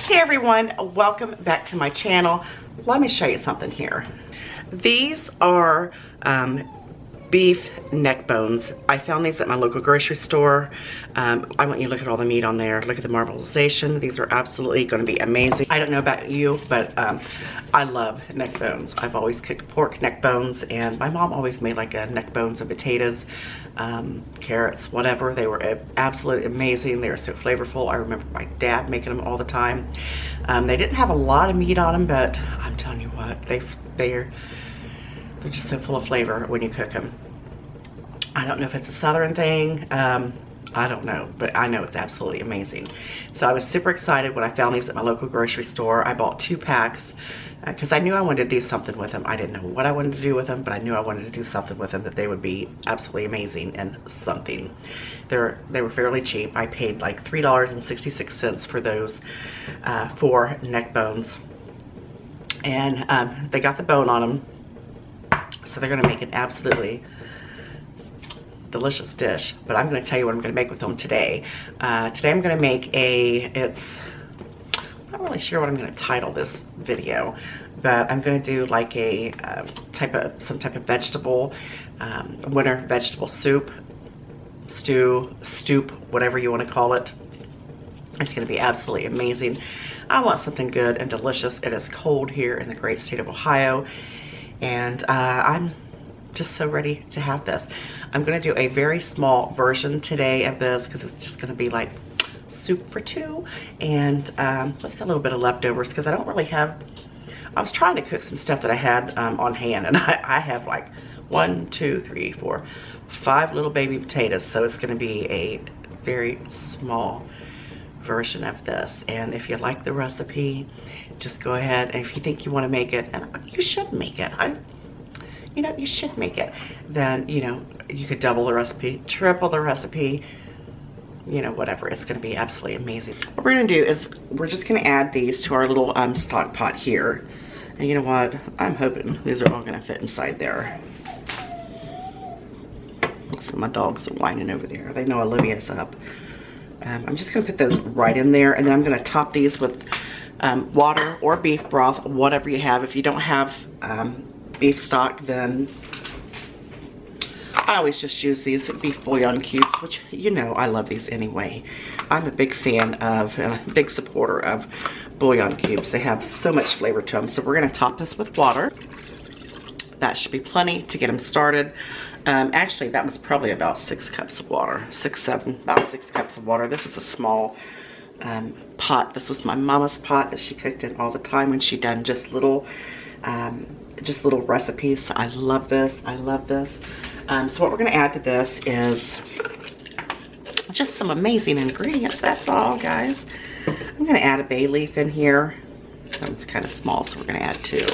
Hey everyone, welcome back to my channel. Let me show you something here. These are beef neck bones. I found these at my local grocery store. I want you to look at all the meat on there. Look at the marbleization. These are absolutely going to be amazing. I don't know about you, but I love neck bones. I've always cooked pork neck bones, and my mom always made like a neck bones and potatoes, carrots, whatever. They were absolutely amazing. They were so flavorful. I remember my dad making them all the time. They didn't have a lot of meat on them, but I'm telling you what, they're just so full of flavor when you cook them. I don't know if it's a southern thing. I don't know, but I know it's absolutely amazing. So I was super excited when I found these at my local grocery store. I bought 2 packs because I knew I wanted to do something with them. I didn't know what I wanted to do with them, but I knew I wanted to do something with them that they would be absolutely amazing and something. They were fairly cheap. I paid like $3.66 for those 4 neck bones. And they got the bone on them. So they're gonna make an absolutely delicious dish, but I'm gonna tell you what I'm gonna make with them today. Today I'm gonna make I'm not really sure what I'm gonna title this video, but I'm gonna do like a some type of vegetable, winter vegetable soup, stew, stoop, whatever you wanna call it. It's gonna be absolutely amazing. I want something good and delicious. It is cold here in the great state of Ohio, and I'm just so ready to have this. I'm gonna do a very small version today of this because it's just gonna be like soup for 2, and with a little bit of leftovers because I don't really have, I was trying to cook some stuff that I had on hand, and I have like 1, 2, 3, 4, 5 little baby potatoes, so it's gonna be a very small version of this. And if you like the recipe, just go ahead, and if you think you want to make it, and you should make it, you should make it, then you could double the recipe, triple the recipe, whatever. It's going to be absolutely amazing. What we're going to do is we're just going to add these to our little stock pot here, and you know what, I'm hoping these are all going to fit inside there. So my dogs are whining over there. They know Olivia's up. I'm just going to put those right in there, and then I'm going to top these with water or beef broth, whatever you have. If you don't have beef stock, then I always just use these beef bouillon cubes, which I love these anyway. I'm a big fan of and a big supporter of bouillon cubes. They have so much flavor to them. So we're going to top this with water. That should be plenty to get them started. Actually, that was probably about 6 cups of water, about 6 cups of water. This is a small pot. This was my mama's pot that she cooked in all the time when she done just little recipes. I love this. I love this. So what we're going to add to this is just some amazing ingredients. That's all, guys. I'm going to add a bay leaf in here. That one's kind of small, so we're going to add 2.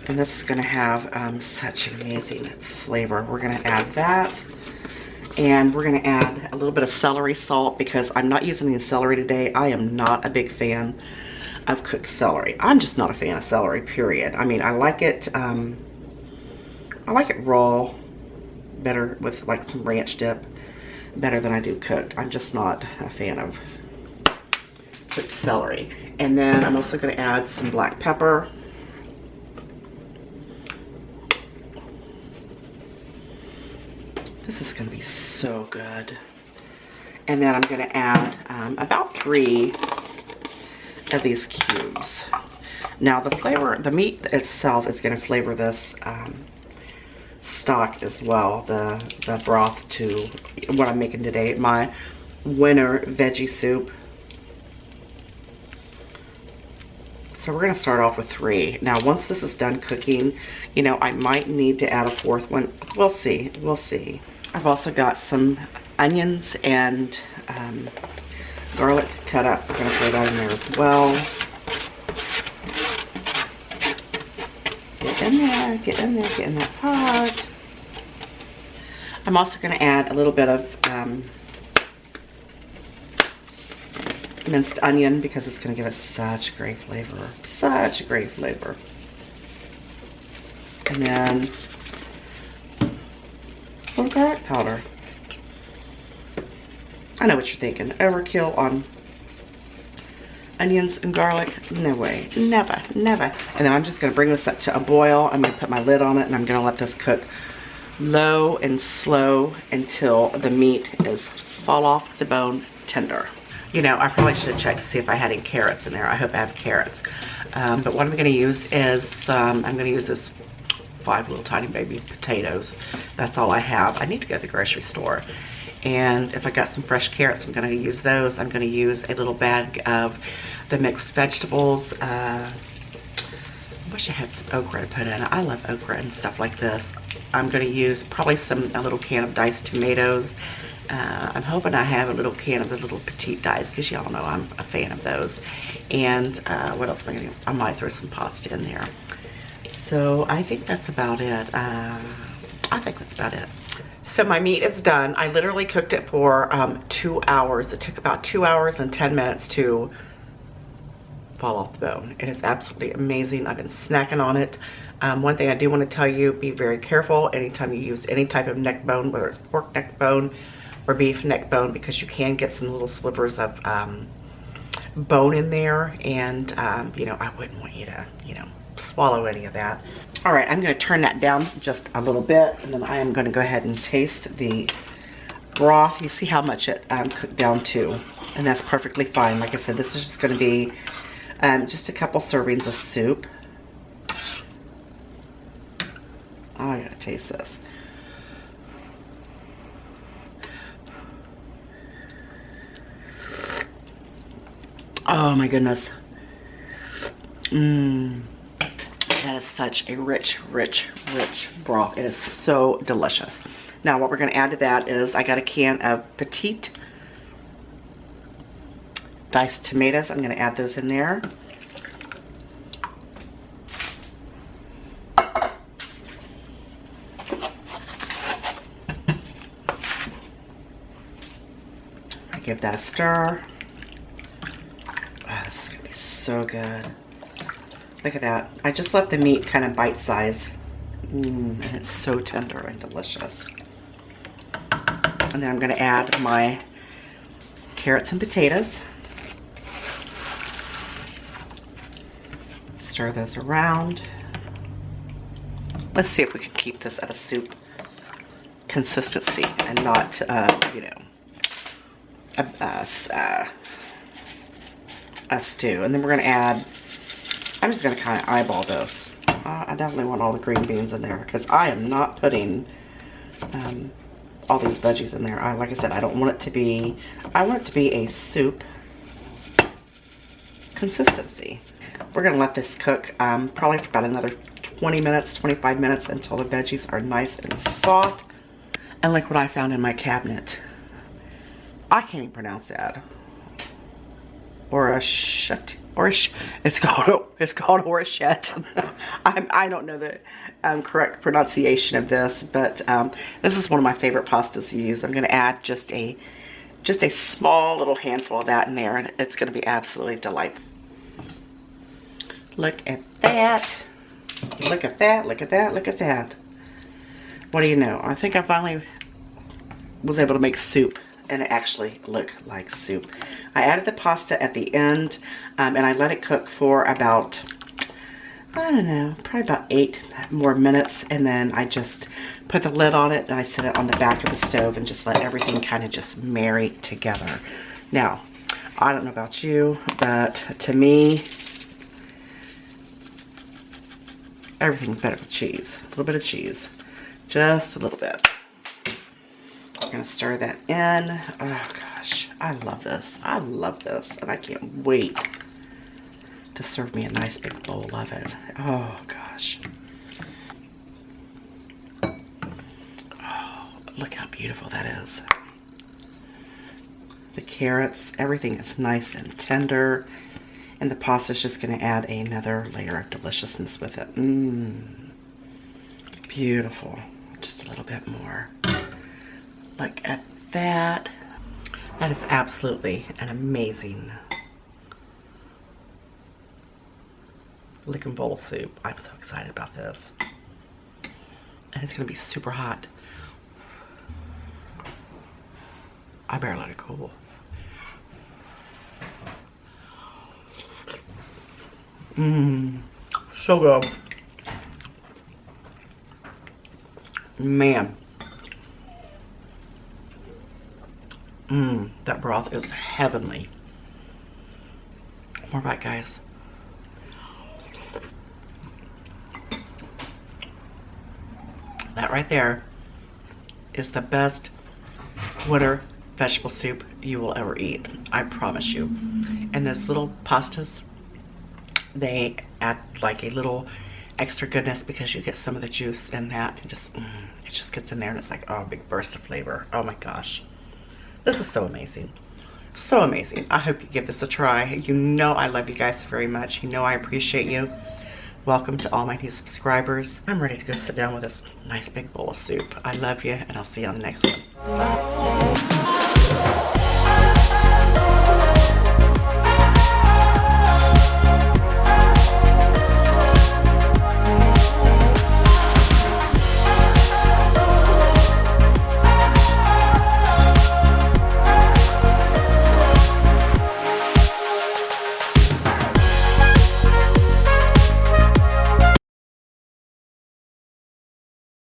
And this is going to have such an amazing flavor. We're going to add that. And we're going to add a little bit of celery salt because I'm not using any celery today. I am not a big fan of cooked celery. I'm just not a fan of celery, period. I mean, I like it raw better with like some ranch dip, better than I do cooked. I'm just not a fan of cooked celery. And then I'm also going to add some black pepper. This is going to be so good. And then I'm going to add about 3 of these cubes. Now the meat itself is going to flavor this stock as well, the broth, to what I'm making today, my winter veggie soup. So we're going to start off with 3. Now once this is done cooking, I might need to add a 4th one. We'll see. We'll see. I've also got some onions and garlic cut up. We're going to throw that in there as well. Get in there, get in there, get in that pot. I'm also going to add a little bit of minced onion because it's going to give us such a great flavor. Such a great flavor. And then a little garlic powder. I know what you're thinking. Overkill on onions and garlic? No way. Never, never. And then I'm just gonna bring this up to a boil. I'm gonna put my lid on it and I'm gonna let this cook low and slow until the meat is fall off the bone tender. You know, I probably should have checked to see if I had any carrots in there. I hope I have carrots. But what I'm gonna use is, I'm gonna use this 5 little tiny baby potatoes. That's all I have. I need to go to the grocery store. And if I got some fresh carrots, I'm gonna use those. I'm gonna use a little bag of the mixed vegetables. I wish I had some okra to put in it. I love okra and stuff like this. I'm gonna use probably a little can of diced tomatoes. I'm hoping I have a little can of the little petite diced, because y'all know I'm a fan of those. And what else am I gonna do? I might throw some pasta in there. So I think that's about it. So my meat is done. I literally cooked it for 2 hours. It took about 2 hours and 10 minutes to fall off the bone. It is absolutely amazing. I've been snacking on it. One thing I do want to tell you, be very careful anytime you use any type of neck bone, whether it's pork neck bone or beef neck bone, because you can get some little slivers of bone in there, and you know, I wouldn't want you to, you know, swallow any of that. All right, I'm gonna turn that down just a little bit, and then I am gonna go ahead and taste the broth. You see how much it cooked down to, and that's perfectly fine. Like I said, this is just gonna be just a couple servings of soup. Oh, I gotta taste this. Oh my goodness. That is such a rich, rich, rich broth. It is so delicious. Now what we're gonna add to that is, I got a can of petite diced tomatoes. I'm gonna add those in there. I give that a stir. Oh, this is gonna be so good. Look at that. I just left the meat kind of bite size. And it's so tender and delicious. And then I'm gonna add my carrots and potatoes. Stir those around. Let's see if we can keep this at a soup consistency and not, you know, a stew. And then we're gonna add, I'm just gonna kind of eyeball this. I definitely want all the green beans in there, because I am not putting all these veggies in there. Like I said, I don't want it to be, I want it to be a soup consistency. We're gonna let this cook probably for about another 20 minutes, 25 minutes, until the veggies are nice and soft. And look what I found in my cabinet. I can't even pronounce that. It's called orchette. I don't know the correct pronunciation of this, but this is one of my favorite pastas to use. I'm going to add just a small little handful of that in there, and it's going to be absolutely delightful. Look at that! Look at that! Look at that! Look at that! What do you know? I think I finally was able to make soup and it actually looked like soup. I added the pasta at the end, and I let it cook for about, I don't know, probably about 8 more minutes, and then I just put the lid on it and I set it on the back of the stove and just let everything kind of just marry together. Now, I don't know about you, but to me, everything's better with cheese. A little bit of cheese. Just a little bit. I'm gonna stir that in. Oh gosh, I love this. I love this, and I can't wait to serve me a nice big bowl of it. Oh gosh. Oh, look how beautiful that is. The carrots, everything is nice and tender, and the pasta is just gonna add another layer of deliciousness with it. Beautiful. Just a little bit more. Look at that. That is absolutely an amazing looking bowl of soup. I'm so excited about this. And it's gonna be super hot. I better let it cool. Mmm, so good. Man. Mmm, that broth is heavenly. More bite, guys. That right there is the best winter vegetable soup you will ever eat. I promise you. And those little pastas, they add like a little extra goodness because you get some of the juice in that. And just, it just gets in there and it's like, oh, a big burst of flavor. Oh my gosh. This is so amazing. So amazing. I hope you give this a try. You know I love you guys very much. You know I appreciate you. Welcome to all my new subscribers. I'm ready to go sit down with this nice big bowl of soup. I love you, and I'll see you on the next one.